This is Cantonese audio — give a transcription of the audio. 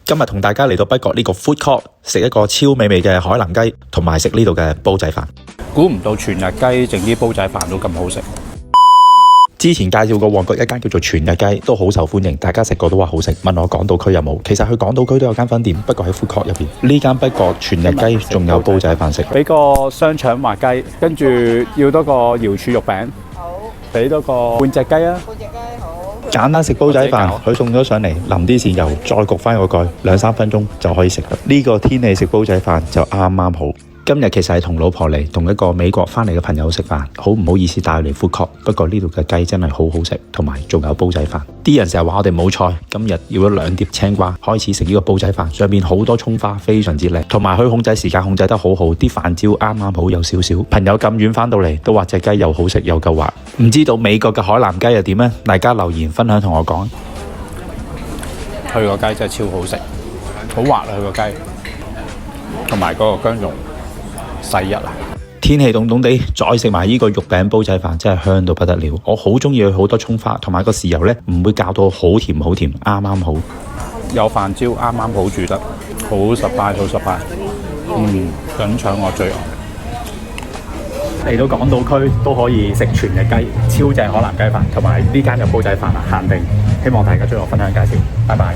今日同大家嚟到北角呢個 food court 食一個超美味嘅海南雞，同埋食呢度嘅煲仔飯。估唔到全日雞整啲煲仔飯都咁好食。之前介紹過旺角一間叫做全日雞，都好受歡迎，大家食過都話好食。問我港島區有冇？其實去港島區都有間分店，不過喺 food court 入邊。呢間北角全日雞仲有煲仔飯食。俾個雙腸滑雞，跟住要多個瑤柱肉餅。好。俾多個半隻雞啊！半隻雞好。簡單食煲仔飯，佢送咗上嚟，淋啲豉油，再焗翻個蓋，2-3分鐘就可以食啦。呢個天氣食煲仔飯就啱啱好。今日其實係同老婆嚟，同一個美國翻嚟嘅朋友食飯，好唔好意思帶佢嚟 food court。不過呢度嘅雞真係好好食，同埋仲有煲仔飯。啲人成日話我哋冇菜，今日要咗2碟青瓜，開始食呢個煲仔飯。上面好多葱花，非常之靚，同埋佢控制時間控制得好好，啲飯焦啱啱好，有少少。朋友咁遠翻到嚟都話隻雞又好食又夠滑。唔知道美國嘅海南雞又點呢？大家留言分享同我講。佢個雞真係超好食，好滑啊！佢個雞，同埋嗰個薑蓉。細一啊！天氣凍凍地，再食埋呢個肉餅煲仔飯，真係香到不得了。我好中意佢好多葱花，同埋個豉油呢唔會搞到好甜好甜，啱啱好。有飯焦啱啱好煮得，好實快，好實快。梗搶我最愛。嚟到港島區都可以食全日雞，超正海南雞飯，同埋呢間有煲仔飯啊，限定。希望大家將我分享介紹，拜拜。